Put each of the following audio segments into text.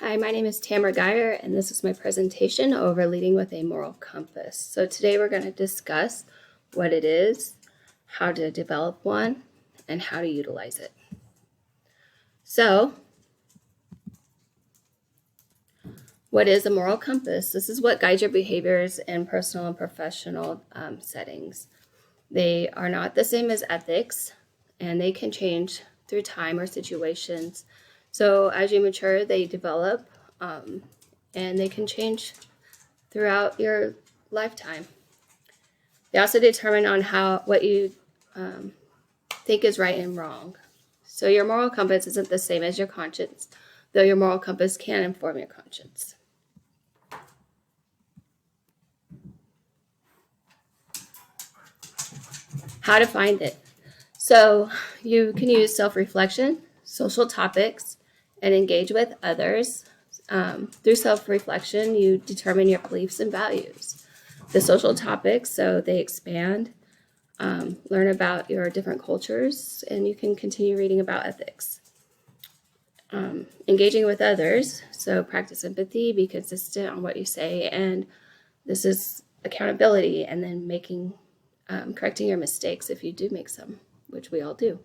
Hi, my name is Tamara Geyer, and this is my presentation over leading with a moral compass. So today we're going to discuss what it is, how to develop one, and how to utilize it. So, what is a moral compass? This is what guides your behaviors in personal and professional settings. They are not the same as ethics, and they can change through time or situations. So as you mature, they develop, and they can change throughout your lifetime. They also determine on what you think is right and wrong. So your moral compass isn't the same as your conscience, though your moral compass can inform your conscience. How to find it. So you can use self-reflection, social topics, and engage with others. Through self-reflection, you determine your beliefs and values. The social topics, so they expand, learn about your different cultures, and you can continue reading about ethics. Engaging with others, so practice empathy, be consistent on what you say, and this is accountability, and then correcting your mistakes if you do make some, which we all do.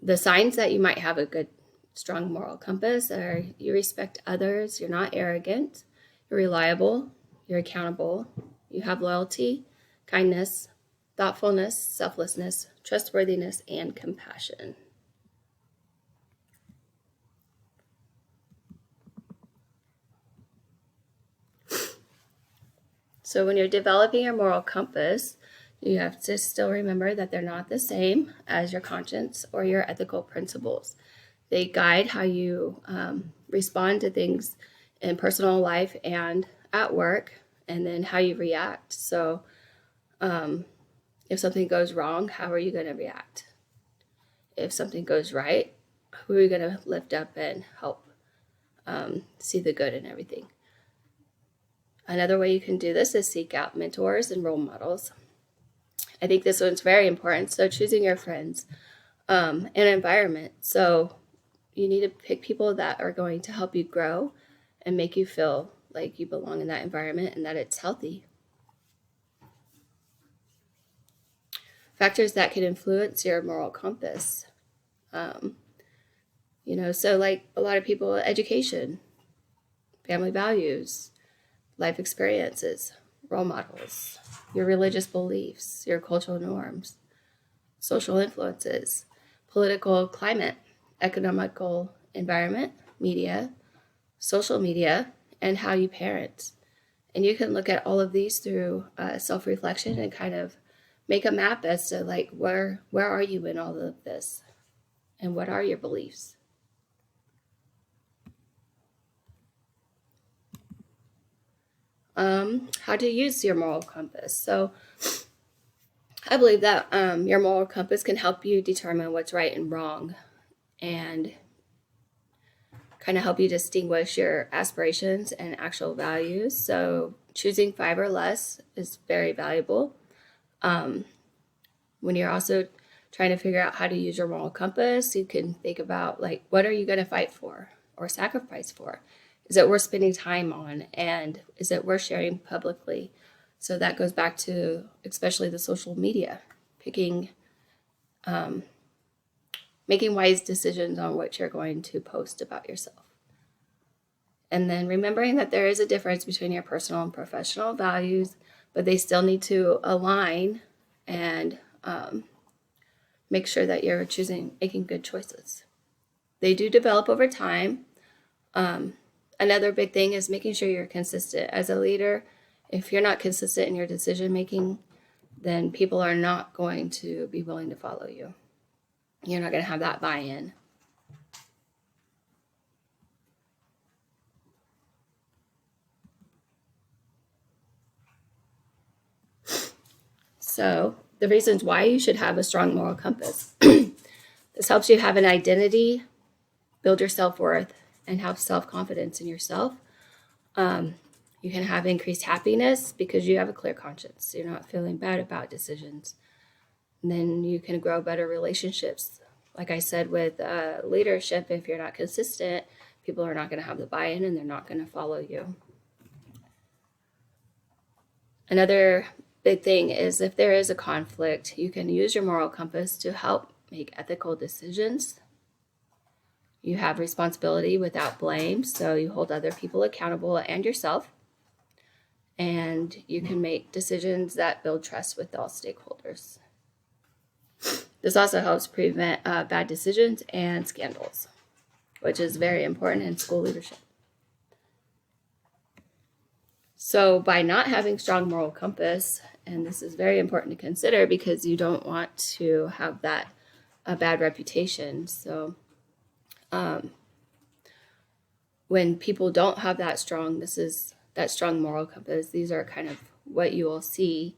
The signs that you might have a good, strong moral compass are you respect others, you're not arrogant, you're reliable, you're accountable, you have loyalty, kindness, thoughtfulness, selflessness, trustworthiness, and compassion. So when you're developing your moral compass, you have to still remember that they're not the same as your conscience or your ethical principles. They guide how you respond to things in personal life and at work, and then how you react. So if something goes wrong, how are you going to react? If something goes right, who are you going to lift up and help see the good in everything? Another way you can do this is seek out mentors and role models. I think this one's very important. So choosing your friends and environment. So you need to pick people that are going to help you grow and make you feel like you belong in that environment and that it's healthy. Factors that can influence your moral compass. So like a lot of people, education, family values, life experiences, role models, your religious beliefs, your cultural norms, social influences, political climate, economical environment, media, social media, and how you parent. And you can look at all of these through self-reflection and kind of make a map as to like where are you in all of this and what are your beliefs. How to use your moral compass. So I believe that your moral compass can help you determine what's right and wrong and kind of help you distinguish your aspirations and actual values. So choosing 5 or less is very valuable. When you're also trying to figure out how to use your moral compass, you can think about like, what are you going to fight for or sacrifice for? Is it worth spending time on? And is it worth sharing publicly? So that goes back to especially the social media, making wise decisions on what you're going to post about yourself. And then remembering that there is a difference between your personal and professional values, but they still need to align and make sure that you're making good choices. They do develop over time. Another big thing is making sure you're consistent. As a leader, if you're not consistent in your decision making, then people are not going to be willing to follow you. You're not going to have that buy-in. So the reasons why you should have a strong moral compass. This helps you have an identity, build your self-worth, and have self-confidence in yourself. You can have increased happiness because you have a clear conscience. You're not feeling bad about decisions. And then you can grow better relationships, like I said, with leadership, if you're not consistent, people are not going to have the buy-in and they're not going to follow you. Another big thing is if there is a conflict, you can use your moral compass to help make ethical decisions. You have responsibility without blame, so you hold other people accountable and yourself. And you can make decisions that build trust with all stakeholders. This also helps prevent bad decisions and scandals, which is very important in school leadership. So by not having strong moral compass, and this is very important to consider because you don't want to have that a bad reputation. So when people don't have that strong moral compass, these are kind of what you will see.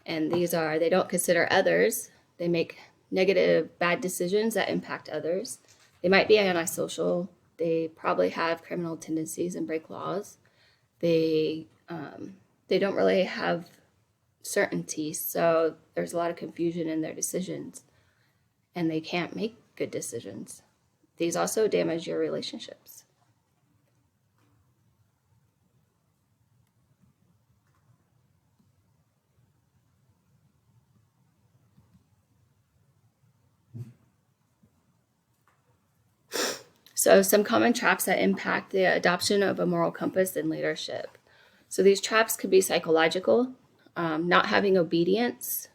And these are, they don't consider others. They make negative, bad decisions that impact others. They might be antisocial. They probably have criminal tendencies and break laws. They don't really have certainty, so there's a lot of confusion in their decisions, and they can't make good decisions. These also damage your relationships. So some common traps that impact the adoption of a moral compass in leadership. So these traps could be psychological, not having obedience,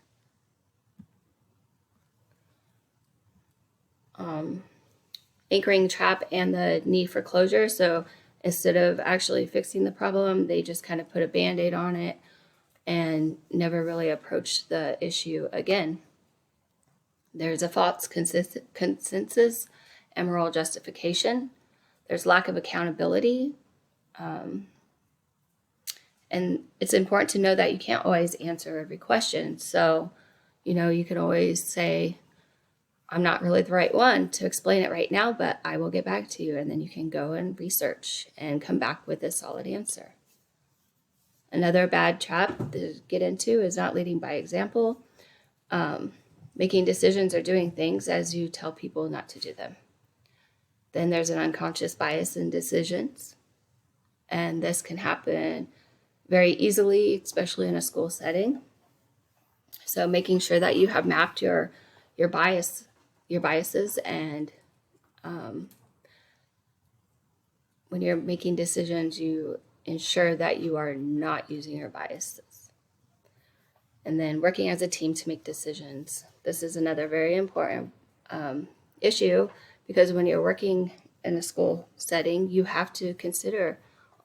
anchoring trap, and the need for closure. So instead of actually fixing the problem, they just kind of put a Band-Aid on it and never really approach the issue again. There's a false consensus and moral justification. There's lack of accountability. And it's important to know that you can't always answer every question. So, you can always say, I'm not really the right one to explain it right now, but I will get back to you. And then you can go and research and come back with a solid answer. Another bad trap to get into is not leading by example, making decisions or doing things as you tell people not to do them. Then there's an unconscious bias in decisions. And this can happen very easily, especially in a school setting. So making sure that you have mapped your biases, and when you're making decisions, you ensure that you are not using your biases. And then working as a team to make decisions. This is another very important issue, because when you're working in a school setting, you have to consider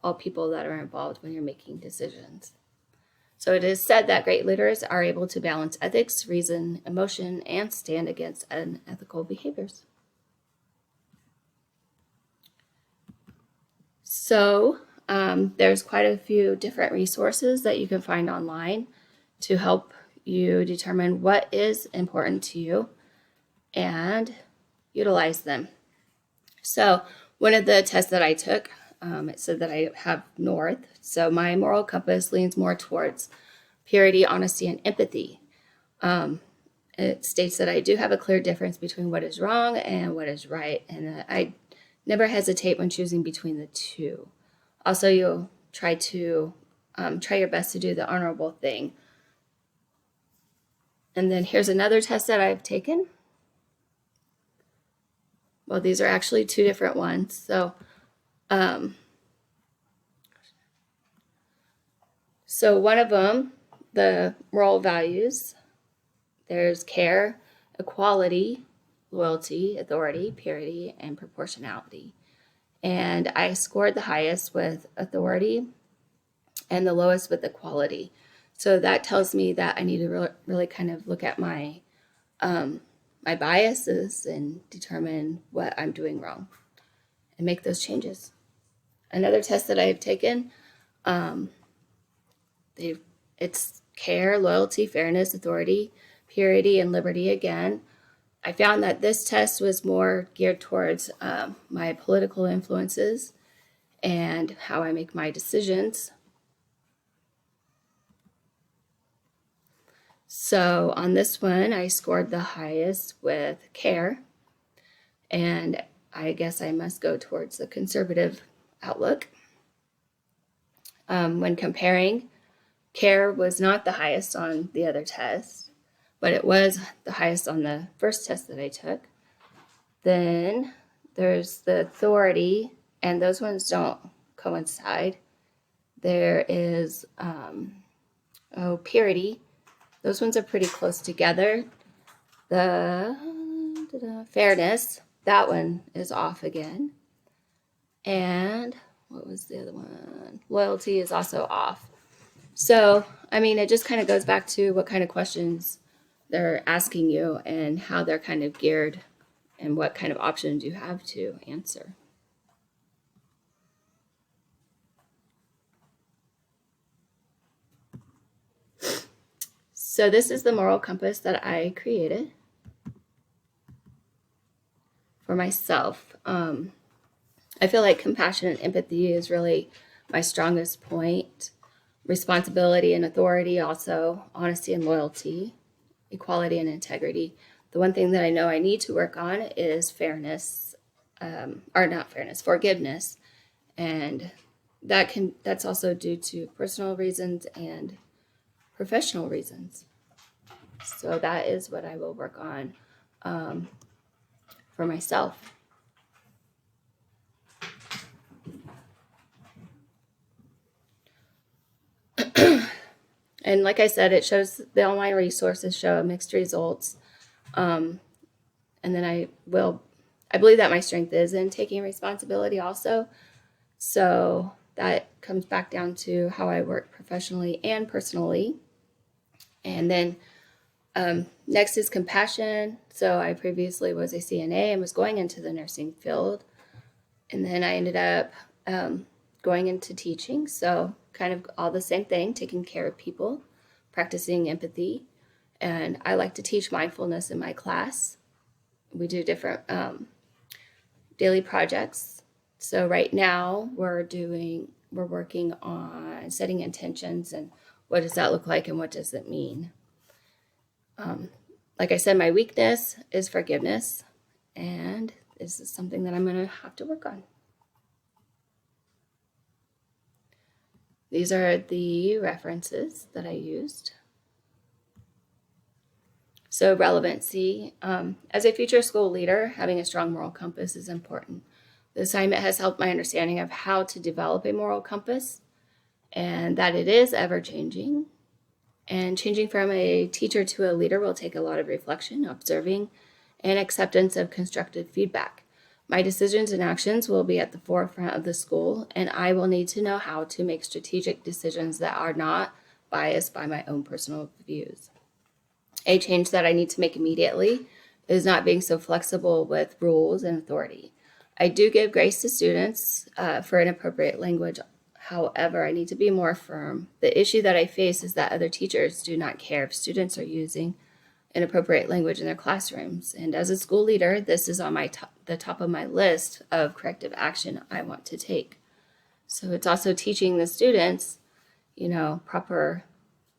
all people that are involved when you're making decisions. So it is said that great leaders are able to balance ethics, reason, emotion, and stand against unethical behaviors. So there's quite a few different resources that you can find online to help you determine what is important to you and utilize them. So one of the tests that I took, it said that I have North. So my moral compass leans more towards purity, honesty, and empathy. It states that I do have a clear difference between what is wrong and what is right. And I never hesitate when choosing between the two. Also, you'll try your best to do the honorable thing. And then here's another test that I've taken. Well, these are actually two different ones. So one of them, the moral values, there's care, equality, loyalty, authority, purity, and proportionality. And I scored the highest with authority and the lowest with equality. So that tells me that I need to really kind of look at my biases and determine what I'm doing wrong and make those changes. Another test that I've taken, it's care, loyalty, fairness, authority, purity, and liberty again. I found that this test was more geared towards my political influences and how I make my decisions. So on this one, I scored the highest with care. and I guess I must go towards the conservative outlook. When comparing, care was not the highest on the other tests, but it was the highest on the first test that I took. Then there's the authority, and those ones don't coincide. There is purity. Those ones are pretty close together. The fairness, that one is off again. And what was the other one? Loyalty is also off. So, I mean, it just kind of goes back to what kind of questions they're asking you and how they're kind of geared and what kind of options you have to answer. So this is the moral compass that I created for myself. I feel like compassion and empathy is really my strongest point. Responsibility and authority, also honesty and loyalty, equality and integrity. The one thing that I know I need to work on is fairness, forgiveness. And that's also due to personal reasons and professional reasons. So that is what I will work on for myself. And like I said, it shows the online resources show mixed results. And then I believe that my strength is in taking responsibility also. So that comes back down to how I work professionally and personally. And then next is compassion. So I previously was a CNA and was going into the nursing field. And then I ended up going into teaching. So kind of all the same thing, taking care of people, practicing empathy. And I like to teach mindfulness in my class. We do different daily projects. So right now we're working on setting intentions and what does that look like and what does it mean. Like I said, my weakness is forgiveness, and this is something that I'm going to have to work on. These are the references that I used. So relevancy. As a future school leader, having a strong moral compass is important. The assignment has helped my understanding of how to develop a moral compass and that it is ever-changing. And changing from a teacher to a leader will take a lot of reflection, observing, and acceptance of constructive feedback. My decisions and actions will be at the forefront of the school, and I will need to know how to make strategic decisions that are not biased by my own personal views. A change that I need to make immediately is not being so flexible with rules and authority. I do give grace to students for inappropriate language. However, I need to be more firm. The issue that I face is that other teachers do not care if students are using inappropriate language in their classrooms. And as a school leader, this is on the top of my list of corrective action I want to take. So it's also teaching the students, proper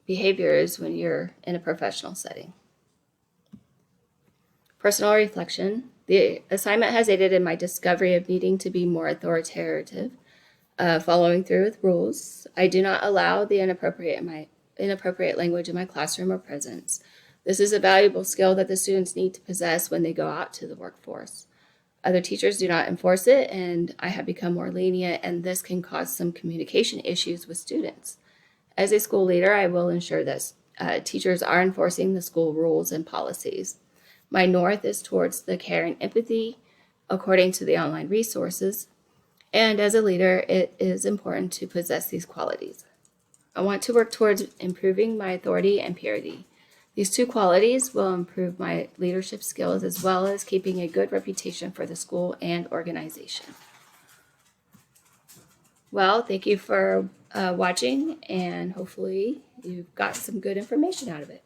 behaviors when you're in a professional setting. Personal reflection. The assignment has aided in my discovery of needing to be more authoritative, following through with rules. I do not allow the inappropriate language in my classroom or presence. This is a valuable skill that the students need to possess when they go out to the workforce. Other teachers do not enforce it, and I have become more lenient, and this can cause some communication issues with students. As a school leader, I will ensure that teachers are enforcing the school rules and policies. My north is towards the care and empathy, according to the online resources. And as a leader, it is important to possess these qualities. I want to work towards improving my authority and purity. These two qualities will improve my leadership skills as well as keeping a good reputation for the school and organization. Well, thank you for watching, and hopefully you've got some good information out of it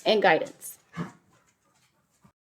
and guidance.